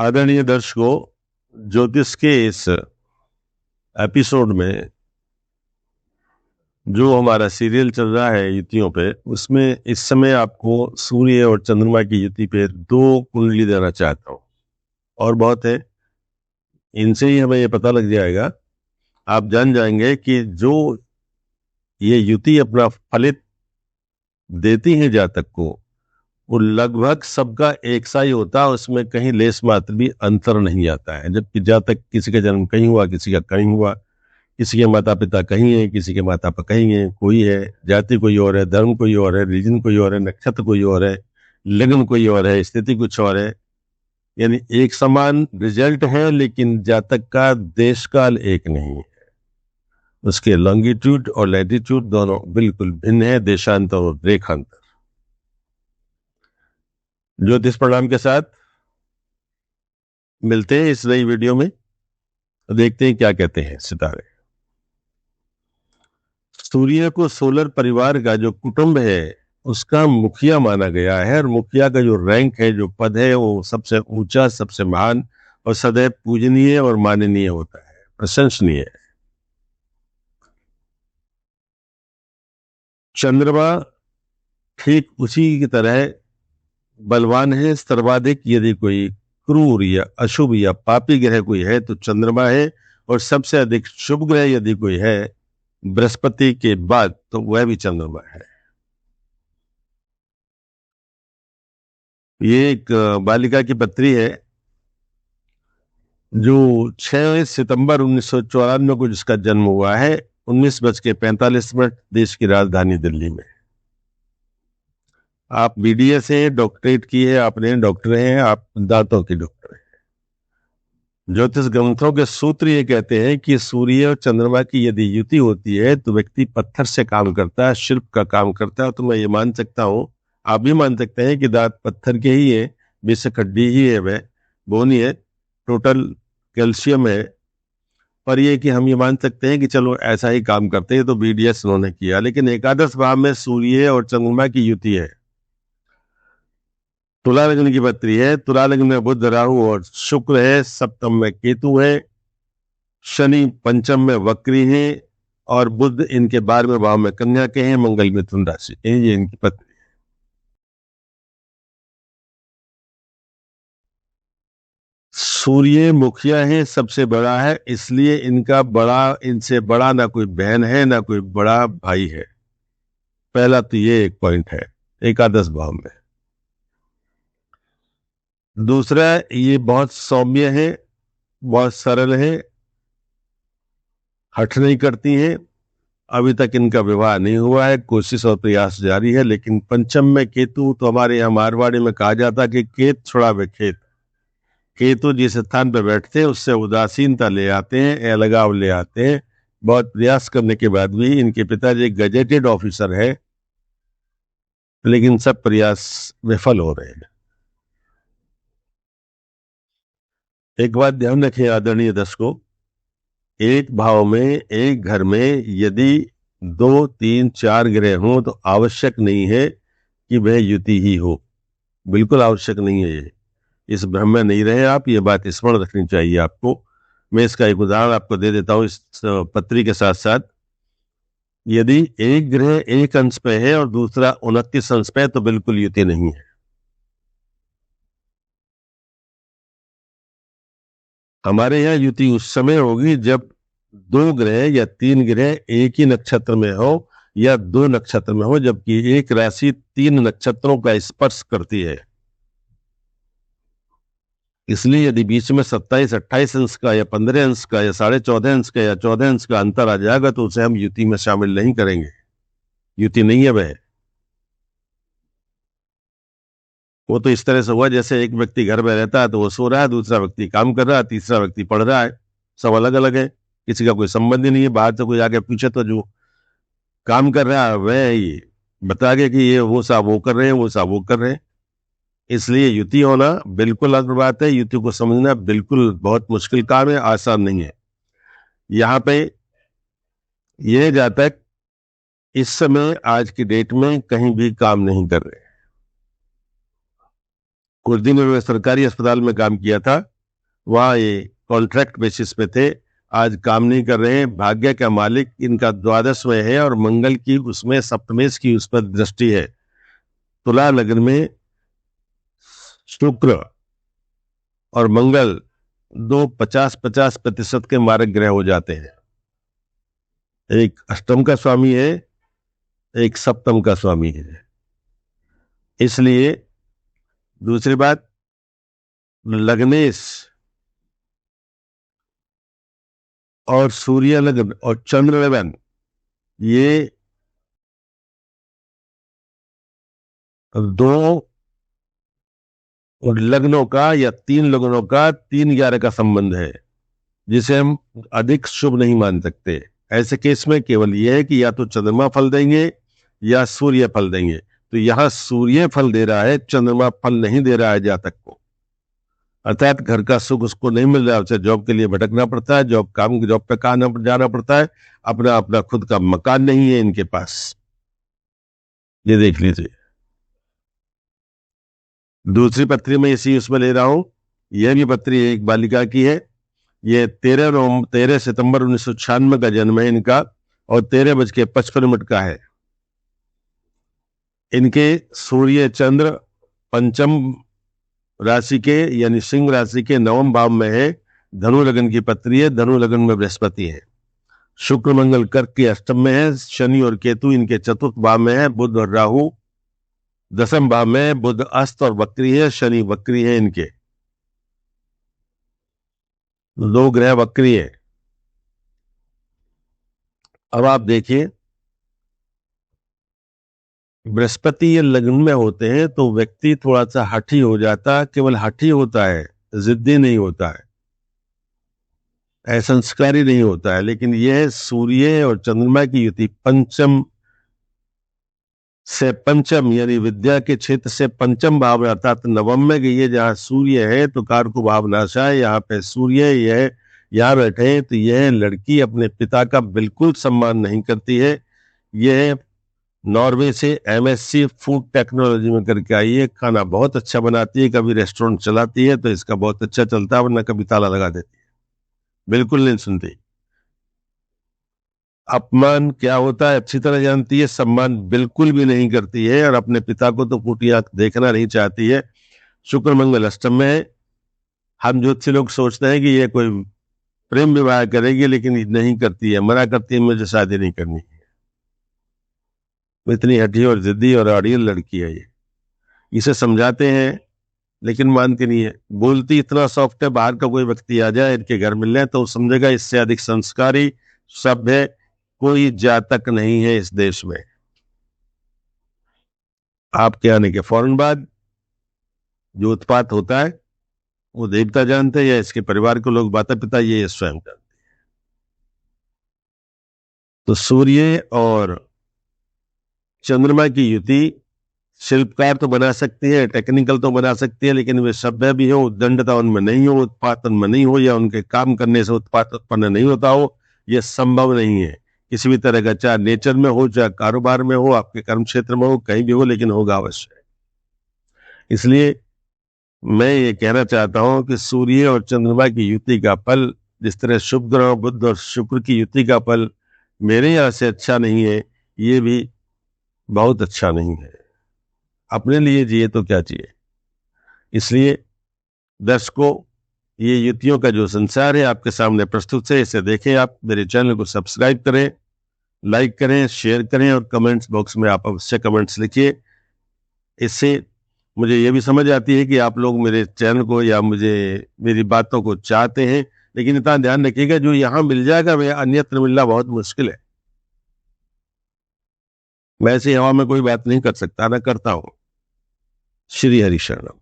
आदरणीय दर्शकों, ज्योतिष के इस एपिसोड में जो हमारा सीरियल चल रहा है युतियों पे, उसमें इस समय आपको सूर्य और चंद्रमा की युति पे 2 कुंडली देना चाहता हूँ। और बहुत है, इनसे ही हमें ये पता लग जाएगा, आप जान जाएंगे कि जो ये युति अपना फलित देती है जातक को, वो लगभग सबका एक सा ही होता है, उसमें कहीं लेस मात्र भी अंतर नहीं आता है। जबकि जातक किसी का जन्म कहीं हुआ, किसी का कहीं हुआ, किसी के माता पिता कहीं है, किसी के माता पिता कहीं है, कोई है, जाति कोई और है, धर्म कोई और है, रिलीजन कोई और है, नक्षत्र कोई और है, लग्न कोई और है, स्थिति कुछ और है। यानी एक समान रिजल्ट है, लेकिन जातक का देश काल एक नहीं है। उसके लॉन्गिट्यूड और लैटिट्यूड दोनों बिल्कुल भिन्न है, देशांतर और रेखांतर। ज्योतिष प्रणाम के साथ मिलते हैं इस नई वीडियो में। देखते हैं क्या कहते हैं सितारे। सूर्य को सोलर परिवार का जो कुटुंब है उसका मुखिया माना गया है, और मुखिया का जो रैंक है, जो पद है, वो सबसे ऊंचा, सबसे महान और सदैव पूजनीय और माननीय होता है, प्रशंसनीय है। चंद्रमा ठीक उसी की तरह बलवान है। सर्वाधिक यदि कोई क्रूर या अशुभ या पापी ग्रह कोई है तो चंद्रमा है, और सबसे अधिक शुभ ग्रह यदि कोई है बृहस्पति के बाद तो वह भी चंद्रमा है। ये एक बालिका की पत्री है जो 6 सितंबर 1994 को जिसका जन्म हुआ है, 19:45 देश की राजधानी दिल्ली में। आप बीडीएस हैं, डॉक्टरेट की है आपने, डॉक्टर हैं आप, दांतों के डॉक्टर हैं। ज्योतिष ग्रंथों के सूत्र ये कहते हैं कि सूर्य और चंद्रमा की यदि युति होती है तो व्यक्ति पत्थर से काम करता है, शिल्प का काम करता है। तो मैं ये मान सकता हूँ, आप भी मान सकते हैं कि दांत पत्थर के ही है, बेशक हड्डी ही है, वह बोनी है, टोटल कैल्शियम है। पर ये कि हम ये मान सकते हैं कि चलो ऐसा ही काम करते हैं, तो बीडीएस उन्होंने किया। लेकिन एकादश भाव में सूर्य और चंद्रमा की युति है। तुला लग्न की पत्री है, तुला लग्न में बुध, राहु और शुक्र है, सप्तम में केतु है, शनि पंचम में वक्री है, और बुध इनके 12वें भाव में कन्या के हैं, मंगल मिथुन राशि, ये इनकी पत्री। सूर्य मुखिया है, सबसे बड़ा है, इसलिए इनका बड़ा, इनसे बड़ा ना कोई बहन है ना कोई बड़ा भाई है। पहला तो ये एक पॉइंट है एकादश भाव में। दूसरा, ये बहुत सौम्य है, बहुत सरल है, हठ नहीं करती हैं। अभी तक इनका विवाह नहीं हुआ है, कोशिश और प्रयास जारी है। लेकिन पंचम में केतु, तो हमारे यहाँ मारवाड़ी में कहा जाता है कि केत छुड़ावे खेत। केतु जिस स्थान पर बैठते हैं उससे उदासीनता ले आते हैं, अलगाव ले आते हैं। बहुत प्रयास करने के बाद भी इनके पिताजी गजेटेड ऑफिसर है, लेकिन सब प्रयास विफल हो रहे हैं। एक बात ध्यान रखें आदरणीय दर्शकों, एक भाव में, एक घर में यदि 2, 3, 4 ग्रह हों तो आवश्यक नहीं है कि वह युति ही हो। बिल्कुल आवश्यक नहीं है। ये इस भ्रम में नहीं रहे आप, ये बात स्मरण रखनी चाहिए आपको। मैं इसका एक उदाहरण आपको दे देता हूं इस पत्री के साथ साथ। यदि एक ग्रह एक अंश पे है और दूसरा 29 अंश पे है तो बिल्कुल युति नहीं है। हमारे यहाँ युति उस समय होगी जब 2 ग्रह या 3 ग्रह एक ही नक्षत्र में हो या 2 नक्षत्र में हो, जबकि एक राशि 3 नक्षत्रों का स्पर्श करती है। इसलिए यदि बीच में 27, 28 अंश का या 15 अंश का या 14.5 अंश का या 14 अंश का अंतर आ जाएगा तो उसे हम युति में शामिल नहीं करेंगे। युति नहीं है वह। वो तो इस तरह से हुआ जैसे एक व्यक्ति घर में रहता है तो वो सो रहा है, दूसरा व्यक्ति काम कर रहा है, तीसरा व्यक्ति पढ़ रहा है। सब अलग अलग है, किसी का कोई संबंध ही नहीं है। बाहर से कोई आके पूछे तो जो काम कर रहा है वह ये बता के कि ये वो साहब वो कर रहे हैं, वो साहब वो कर रहे हैं। इसलिए युति होना बिल्कुल अलग बात है। युति को समझना बिल्कुल बहुत मुश्किल काम है, आसान नहीं है। यहाँ पे यह जातक इस समय आज की डेट में कहीं भी काम नहीं कर रहे। कुछ दिन में मैं सरकारी अस्पताल में काम किया था, वहाँ ये कॉन्ट्रैक्ट बेसिस पे थे, आज काम नहीं कर रहे हैं। भाग्य का मालिक इनका द्वादश में है और मंगल की उसमें सप्तमेश की उस पर दृष्टि है। तुला लग्न में शुक्र और मंगल दो 50-50% के मारक ग्रह हो जाते हैं। एक अष्टम का स्वामी है, एक सप्तम का स्वामी है। इसलिए दूसरी बात, लग्नेश और सूर्य लग्न और चंद्र लग्न, ये दो लग्नों का या 3 लग्नों का 3-11 का संबंध है, जिसे हम अधिक शुभ नहीं मान सकते। ऐसे केस में केवल यह है कि या तो चंद्रमा फल देंगे या सूर्य फल देंगे। तो यहां सूर्य फल दे रहा है, चंद्रमा फल नहीं दे रहा है जातक को, अर्थात घर का सुख उसको नहीं मिल रहा है। उसे जॉब के लिए भटकना पड़ता है, जॉब पे जाना पड़ता है। अपना अपना खुद का मकान नहीं है इनके पास। ये देख लीजिए। दूसरी पत्री में इसी उसमें ले रहा हूं। यह भी पत्री एक बालिका की है। ये 13 सितंबर 1996 का जन्म है इनका और 13:55 का है। इनके सूर्य चंद्र पंचम राशि के यानी सिंह राशि के 9वें भाव में है। धनु लग्न की पत्री है, धनु लग्न में बृहस्पति है। शुक्र मंगल कर्क के अष्टम में है, शनि और केतु इनके चतुर्थ भाव में है। बुध और राहु दसम भाव में है। बुध अस्त और वक्री है, शनि वक्री है। इनके 2 ग्रह वक्री है। अब आप देखिए, बृहस्पति ये लग्न में होते हैं तो व्यक्ति थोड़ा सा हठी हो जाता है। केवल हठी होता है, जिद्दी नहीं होता है, असंस्कारी नहीं होता है। लेकिन यह सूर्य और चंद्रमा की युति पंचम से पंचम यानी विद्या के क्षेत्र से पंचम भाव में अर्थात नवम में गई है। जहां सूर्य है तो कारक भाव नाशा है, यहाँ पे सूर्य यह यहाँ बैठे हैं। तो यह लड़की अपने पिता का बिल्कुल सम्मान नहीं करती है। यह नॉर्वे से एमएससी फूड टेक्नोलॉजी में करके आई है। खाना बहुत अच्छा बनाती है, कभी रेस्टोरेंट चलाती है तो इसका बहुत अच्छा चलता है, वरना कभी ताला लगा देती है, बिल्कुल नहीं सुनती। अपमान क्या होता है अच्छी तरह जानती है, सम्मान बिल्कुल भी नहीं करती है और अपने पिता को तो फूटी आंख देखना नहीं चाहती है। शुक्र मंगल अष्टम में है। हम ज्योतिषी लोग सोचते हैं कि ये कोई प्रेम विवाह करेगी, लेकिन नहीं करती है, मना करती है मुझे शादी नहीं करनी है। इतनी हठी और जिद्दी और अड़ियल लड़की है ये। इसे समझाते हैं लेकिन मानती नहीं है। बोलती इतना सॉफ्ट है, बाहर का कोई व्यक्ति आ जाए इनके घर मिलने तो समझेगा इससे अधिक संस्कारी सभ्य कोई जातक नहीं है इस देश में। आपके आने के फौरन बाद जो उत्पात होता है वो देवता जानते हैं या इसके परिवार के लोग, माता पिता, ये स्वयं जानते हैं। तो सूर्य और चंद्रमा की युति शिल्पकार तो बना सकती है, टेक्निकल तो बना सकती है, लेकिन वे सभ्य भी हो, उद्दंडता उनमें नहीं हो, उत्पात उनमें नहीं हो, या उनके काम करने से उत्पात उत्पन्न नहीं होता हो, यह संभव नहीं है किसी भी तरह का। चाहे नेचर में हो, चाहे कारोबार में हो, आपके कर्म क्षेत्र में हो, कहीं भी हो, लेकिन होगा अवश्य। इसलिए मैं ये कहना चाहता हूं कि सूर्य और चंद्रमा की युति का फल, जिस तरह शुभ ग्रह बुध और शुक्र की युति का फल मेरे यहाँ से अच्छा नहीं है, ये भी बहुत अच्छा नहीं है। अपने लिए जिए तो क्या चाहिए। इसलिए दर्शकों, ये युतियों का जो संसार है आपके सामने प्रस्तुत है, इसे देखें। आप मेरे चैनल को सब्सक्राइब करें, लाइक करें, शेयर करें और कमेंट्स बॉक्स में आप अवश्य कमेंट्स लिखिए। इससे मुझे ये भी समझ आती है कि आप लोग मेरे चैनल को या मुझे मेरी बातों को चाहते हैं। लेकिन इतना ध्यान रखिएगा, जो यहाँ मिल जाएगा वह अन्यत्र मिलना बहुत मुश्किल है। मैं ऐसी हवा में कोई बात नहीं कर सकता, ना करता हूं। श्री हरि शरणम।